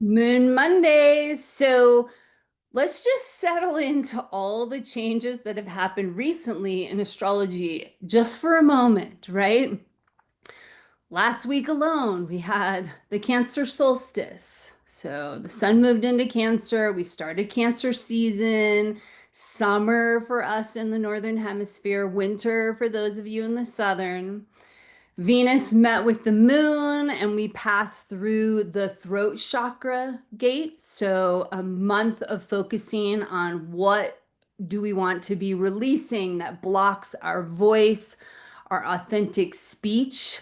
Moon Mondays. So let's just settle into all the changes that have happened recently in astrology just for a moment, right? Last week alone, we had the Cancer solstice. So the sun moved into Cancer. We started Cancer season, summer for us in the Northern Hemisphere, winter for those of you in the Southern. Venus met with the moon and we passed through the throat chakra gate. So, a month of focusing on what do we want to be releasing that blocks our voice, our authentic speech.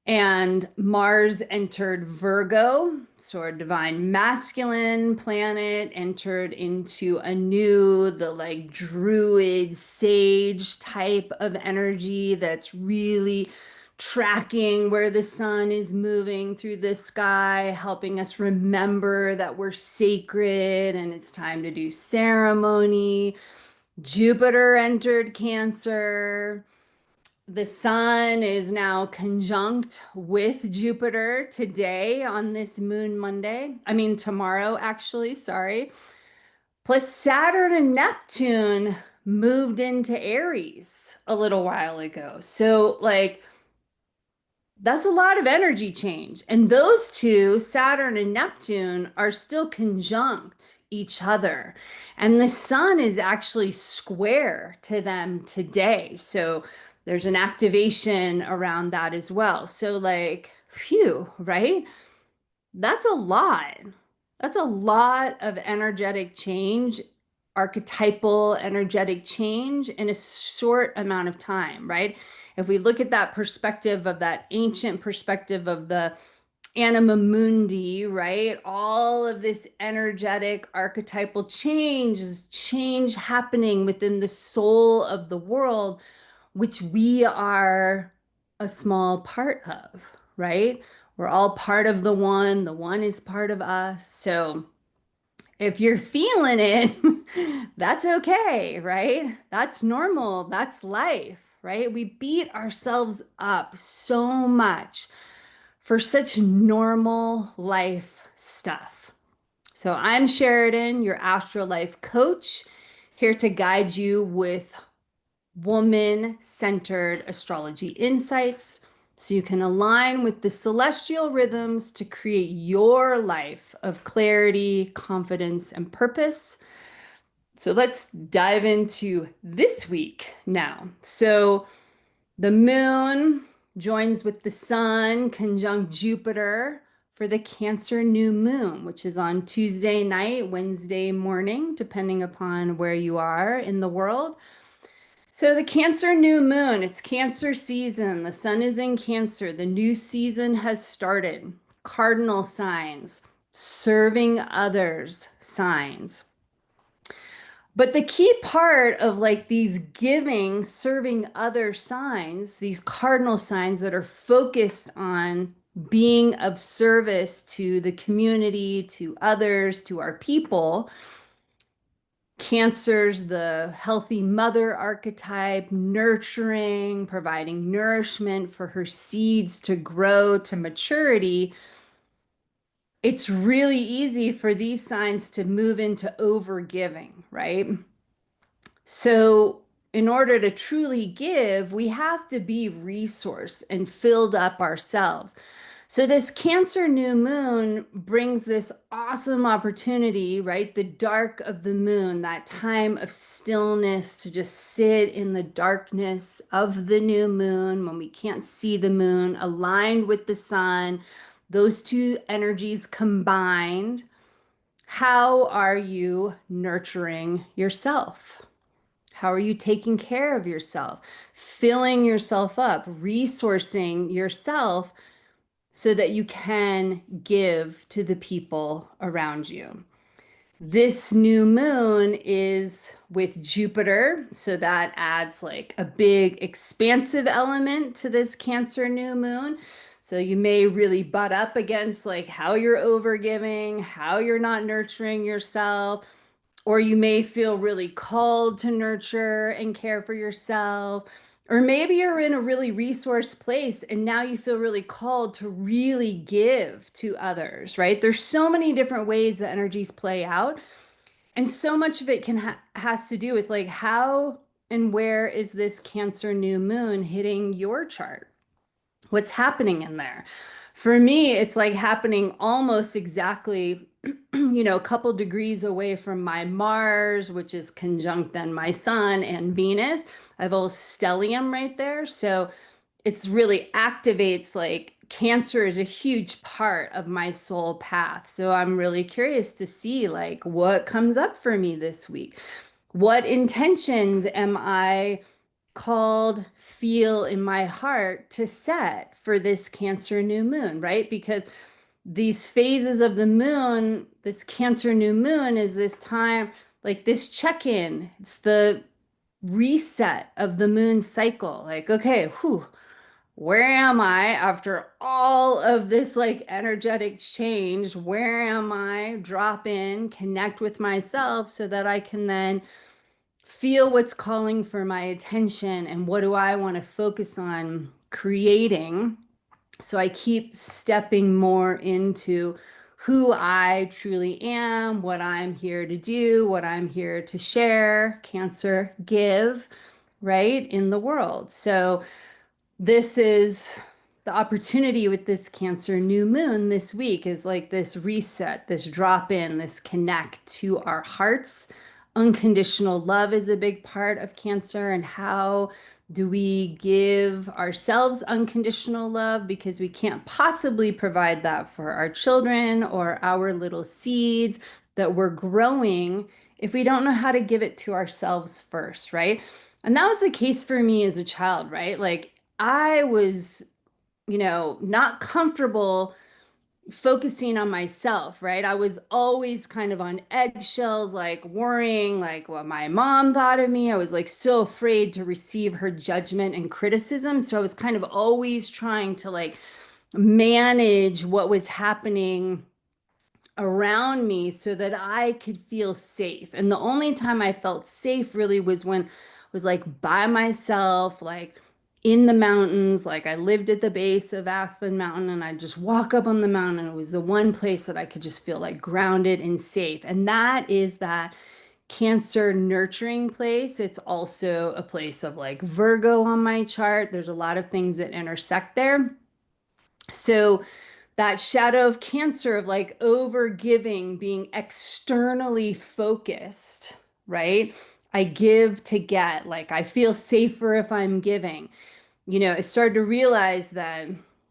And Mars entered Virgo, so our divine masculine planet entered into a new, the like druid sage type of energy that's really tracking where the sun is moving through the sky, helping us remember that we're sacred and it's time to do ceremony. Jupiter entered Cancer. The sun is now conjunct with Jupiter today on this Moon Monday. I mean, tomorrow, actually, sorry. Plus, Saturn and Neptune moved into Aries a little while ago. So, like, that's a lot of energy change. And those two, Saturn and Neptune, are still conjunct each other. And the sun is actually square to them today. So there's an activation around that as well. So, like, phew, right? That's a lot. That's a lot of energetic change, archetypal energetic change in a short amount of time, right? If we look at that perspective of that ancient perspective of the anima mundi, right? All of this energetic archetypal change is change happening within the soul of the world, which we are a small part of, right? We're all part of the one is part of us. So if you're feeling it, that's okay, right? That's normal. That's life, right? We beat ourselves up so much for such normal life stuff. So I'm Sheridan, your Astro Life coach, here to guide you with woman-centered astrology insights so you can align with the celestial rhythms to create your life of clarity, confidence, and purpose. So let's dive into this week now. So the moon joins with the sun conjunct Jupiter for the Cancer new moon, which is on Tuesday night, Wednesday morning, depending upon where you are in the world. So the Cancer new moon, it's Cancer season. The sun is in Cancer. The new season has started. Cardinal signs, serving others signs. But the key part of like these giving, serving other signs, these cardinal signs that are focused on being of service to the community, to others, to our people. Cancer's the healthy mother archetype, nurturing, providing nourishment for her seeds to grow to maturity. It's really easy for these signs to move into overgiving, right? So, in order to truly give, we have to be resourced and filled up ourselves. So, this Cancer new moon brings this awesome opportunity, right? The dark of the moon, that time of stillness to just sit in the darkness of the new moon when we can't see the moon, aligned with the sun, those two energies combined. How are you nurturing yourself? How are you taking care of yourself, filling yourself up, resourcing yourself so that you can give to the people around you? This new moon is with Jupiter, so that adds like a big expansive element to this Cancer new moon. So you may really butt up against like how you're overgiving, how you're not nurturing yourself, or you may feel really called to nurture and care for yourself. Or maybe you're in a really resource place and now you feel really called to really give to others, right? There's so many different ways that energies play out. And so much of it can has to do with like how and where is this Cancer new moon hitting your chart? What's happening in there? For me, it's like happening almost exactly, a couple degrees away from my Mars, which is conjunct then my Sun and Venus. I have a little stellium right there. So it's really activates like Cancer is a huge part of my soul path. So I'm really curious to see like what comes up for me this week. What intentions am I called, feel in my heart to set for this Cancer new moon, right? Because these phases of the moon, this Cancer new moon is this time, like this check in. It's the reset of the moon cycle. Like, okay, whew, where am I after all of this like energetic change? Where am I? Drop in, connect with myself so that I can then feel what's calling for my attention and what do I want to focus on creating. So I keep stepping more into who I truly am, what I'm here to do, what I'm here to share, Cancer, give, right, in the world. So this is the opportunity with this Cancer new moon this week is like this reset, this drop in, this connect to our hearts. Unconditional love is a big part of Cancer. And how do we give ourselves unconditional love? Because we can't possibly provide that for our children or our little seeds that we're growing if we don't know how to give it to ourselves first, right? And that was the case for me as a child, right? Like I was, not comfortable focusing on myself, right? I was always kind of on eggshells, like worrying, like what my mom thought of me. I was like so afraid to receive her judgment and criticism. So I was kind of always trying to like manage what was happening around me so that I could feel safe. And the only time I felt safe really was when I was like by myself, like in the mountains. Like I lived at the base of Aspen Mountain and I'd just walk up on the mountain. And it was the one place that I could just feel like grounded and safe. And that is that Cancer nurturing place. It's also a place of like Virgo on my chart. There's a lot of things that intersect there. So that shadow of Cancer of like over giving, being externally focused, right? I give to get, like I feel safer if I'm giving. I started to realize that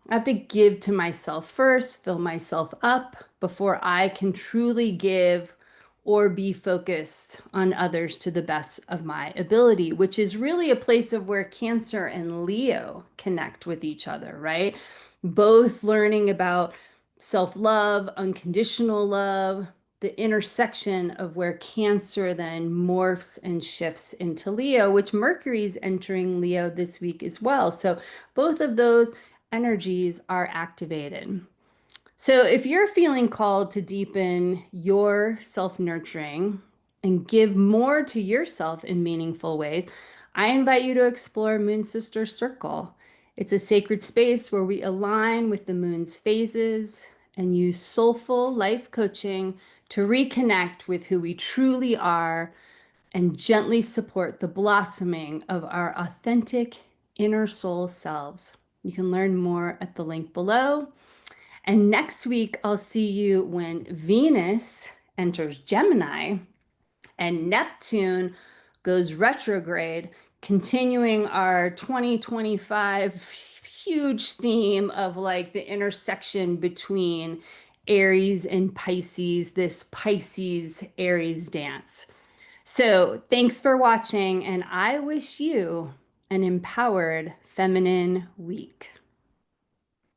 I have to give to myself first, fill myself up before I can truly give or be focused on others to the best of my ability, which is really a place of where Cancer and Leo connect with each other, right? Both learning about self-love, unconditional love, the intersection of where Cancer then morphs and shifts into Leo, which Mercury's entering Leo this week as well. So both of those energies are activated. So if you're feeling called to deepen your self-nurturing and give more to yourself in meaningful ways, I invite you to explore Moon Sister Circle. It's a sacred space where we align with the moon's phases and use soulful life coaching to reconnect with who we truly are and gently support the blossoming of our authentic inner soul selves. You can learn more at the link below. And next week, I'll see you when Venus enters Gemini and Neptune goes retrograde, continuing our 2025 huge theme of like the intersection between Aries and Pisces, this Pisces Aries dance. So thanks for watching, and I wish you an empowered feminine week.